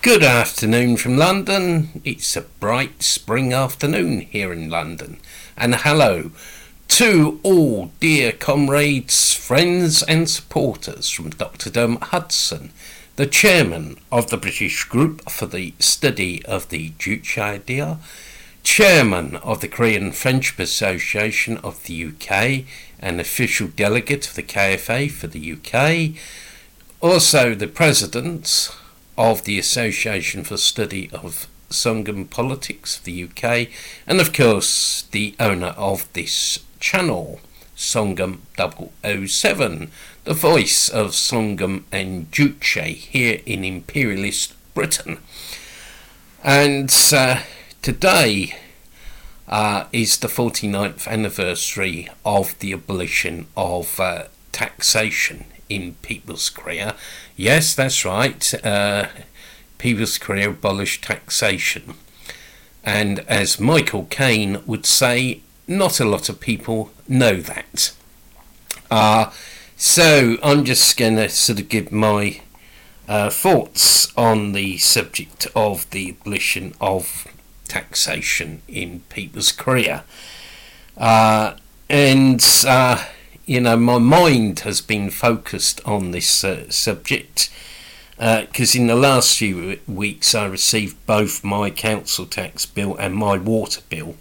Good afternoon from London. It's a bright spring afternoon here in London. And hello to all dear comrades, friends and supporters from Dr. Dermot Hudson, the chairman of the British Group for the Study of the Juche idea, chairman of the Korean Friendship Association of the UK, and official delegate of the KFA for the UK, also the president of the Association for Study of Songun Politics of the UK, and of course the owner of this channel, Songun 007, the voice of Songun and Juche here in imperialist Britain. And today is the 49th anniversary of the abolition of taxation in People's Korea. Yes, that's right. People's Korea abolished taxation. And as Michael Caine would say, not a lot of people know that. So I'm just going to sort of give my thoughts on the subject of the abolition of taxation in People's Korea. My mind has been focused on this subject because in the last few weeks I received both my council tax bill and my water bill.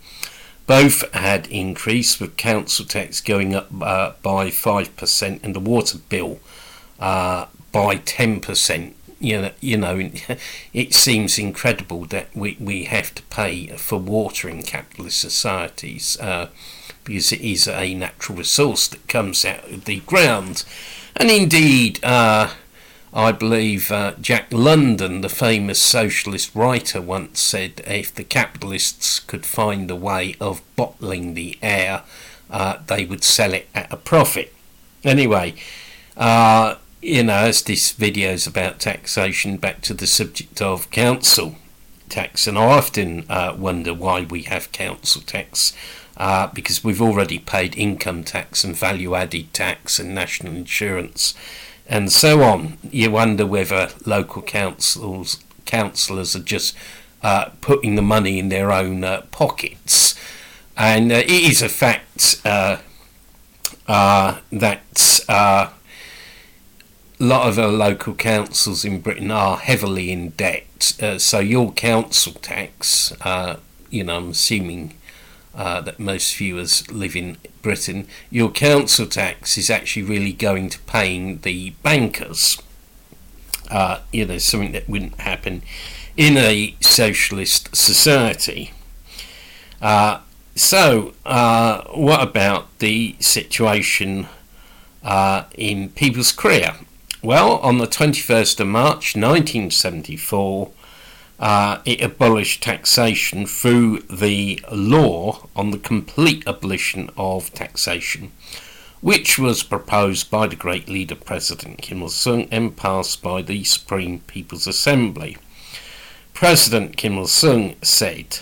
Both had increased, with council tax going up by 5% and the water bill by 10%. It seems incredible that we have to pay for water in capitalist societies because it is a natural resource that comes out of the ground. And indeed, I believe Jack London, the famous socialist writer, once said if the capitalists could find a way of bottling the air, they would sell it at a profit. Anyway, as this video is about taxation, back to the subject of council tax. And I often wonder why we have council tax, because we've already paid income tax and value-added tax and national insurance and so on. You wonder whether local councillors are just putting the money in their own pockets. And it is a fact that a lot of our local councils in Britain are heavily in debt. So your council tax, I'm assuming that most viewers live in Britain, your council tax is actually really going to paying the bankers. Something that wouldn't happen in a socialist society. So what about the situation in People's Korea? Well, on the 21st of March 1974, it abolished taxation through the law on the complete abolition of taxation, which was proposed by the great leader President Kim Il-sung and passed by the Supreme People's Assembly. President Kim Il-sung said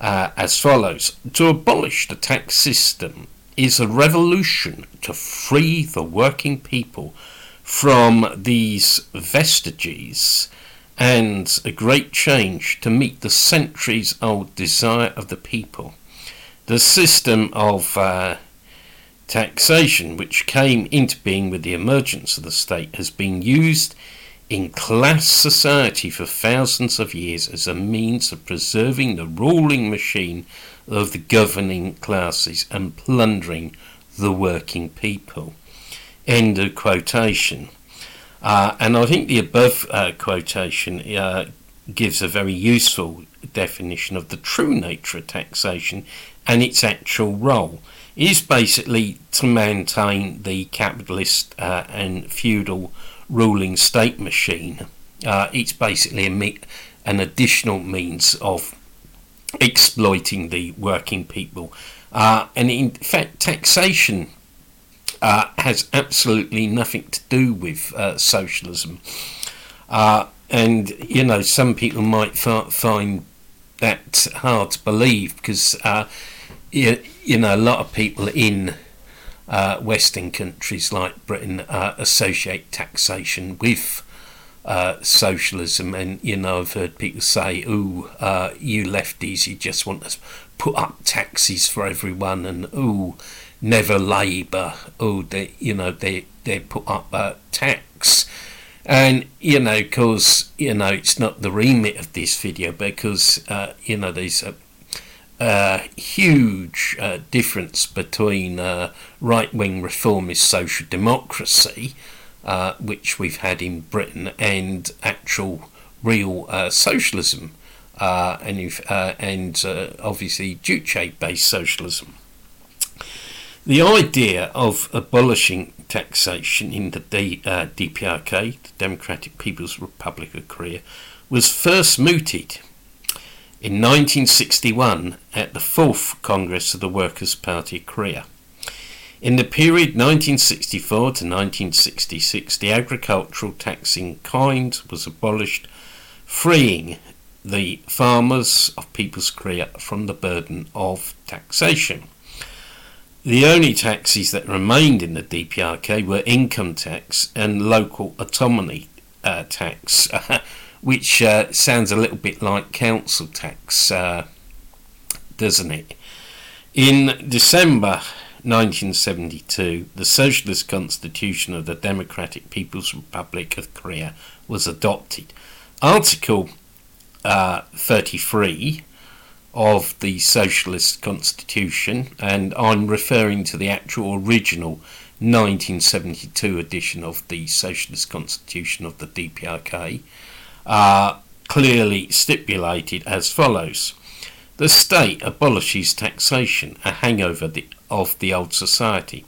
as follows: "To abolish the tax system is a revolution to free the working people from these vestiges, and a great change to meet the centuries-old desire of the people. The system of taxation, which came into being with the emergence of the state, has been used in class society for thousands of years as a means of preserving the ruling machine of the governing classes and plundering the working people." End of quotation. And I think the above quotation gives a very useful definition of the true nature of taxation and its actual role. It is basically to maintain the capitalist and feudal ruling state machine. It's basically an additional means of exploiting the working people. And in fact, taxation has absolutely nothing to do with socialism. And, some people might find that hard to believe because, a lot of people in Western countries like Britain associate taxation with socialism. And I've heard people say, "Ooh, you lefties, you just want to put up taxes for everyone," and "Ooh, never Labour. Oh, they put up tax." And of course, it's not the remit of this video, because there's a huge difference between right-wing reformist social democracy, which we've had in Britain, and actual real socialism, and obviously Juche-based socialism. The idea of abolishing taxation in the DPRK, the Democratic People's Republic of Korea, was first mooted in 1961 at the 4th Congress of the Workers' Party of Korea. In the period 1964 to 1966, the agricultural tax in kind was abolished, freeing the farmers of People's Korea from the burden of taxation. The only taxes that remained in the DPRK were income tax and local autonomy tax, which sounds a little bit like council tax, doesn't it? In December 1972, the Socialist Constitution of the Democratic People's Republic of Korea was adopted. Article 33 of the Socialist Constitution, and I'm referring to the actual original 1972 edition of the Socialist Constitution of the DPRK, clearly stipulated as follows: the state abolishes taxation, a hangover of the old society.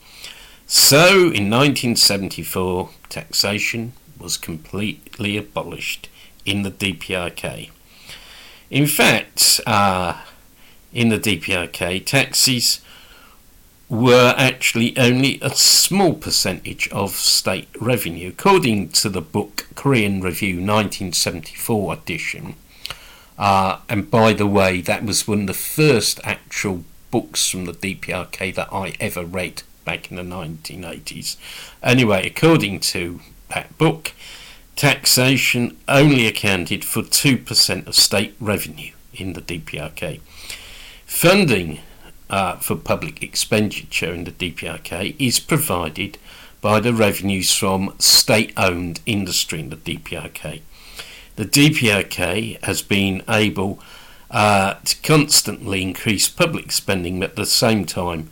So in 1974, taxation was completely abolished in the DPRK. In fact, in the DPRK, taxes were actually only a small percentage of state revenue. According to the book Korean Review 1974 edition, and by the way, that was one of the first actual books from the DPRK that I ever read back in the 1980s. Anyway, according to that book, taxation only accounted for 2% of state revenue in the DPRK. Funding for public expenditure in the DPRK is provided by the revenues from state-owned industry in the DPRK. The DPRK has been able to constantly increase public spending, but at the same time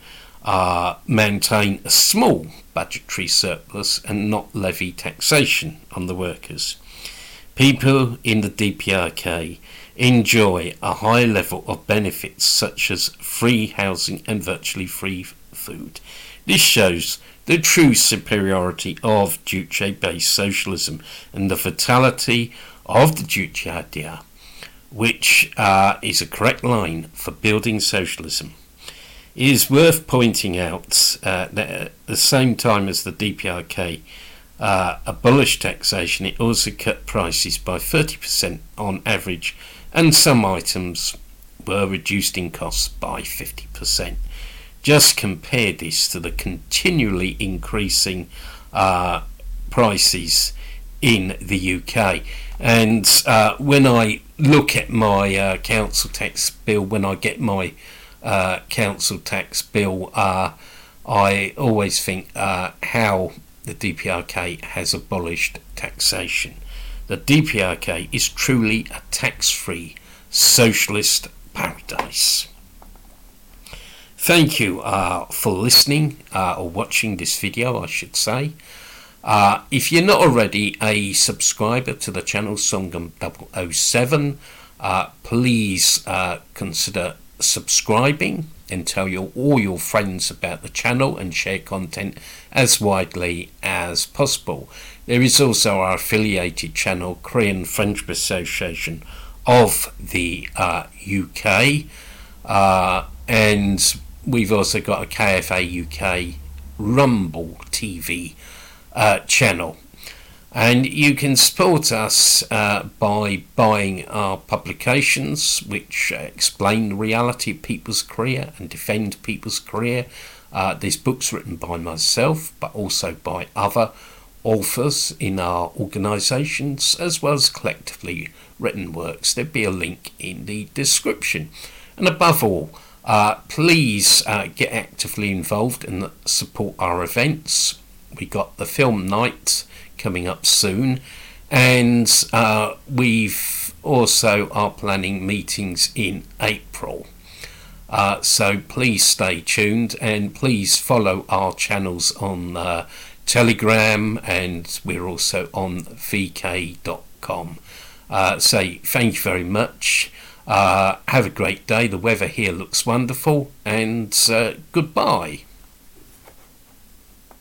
maintain a small budgetary surplus and not levy taxation on the workers. People in the DPRK enjoy a high level of benefits such as free housing and virtually free food. This shows the true superiority of Juche-based socialism and the vitality of the Juche idea, which is a correct line for building socialism. It is worth pointing out that at the same time as the DPRK abolished taxation, it also cut prices by 30% on average, and some items were reduced in costs by 50%. Just compare this to the continually increasing prices in the UK. And when I look at my council tax bill, when I get my council tax bill, I always think how the DPRK has abolished taxation. The DPRK is truly a tax-free socialist paradise. Thank you for listening or watching this video, I should say. If you're not already a subscriber to the channel Songun 007, please consider subscribing and tell all your friends about the channel and share content as widely as possible. There is also our affiliated channel, Korean Friendship Association of the UK, and we've also got a KFA UK Rumble TV channel. And you can support us by buying our publications, which explain the reality of people's career and defend people's career. There's books written by myself, but also by other authors in our organisations, as well as collectively written works. There'll be a link in the description. And above all, please get actively involved and support our events. We got the film night coming up soon, and we've also are planning meetings in April. So please stay tuned, and please follow our channels on Telegram, and we're also on vk.com. So thank you very much. Have a great day. The weather here looks wonderful, and goodbye.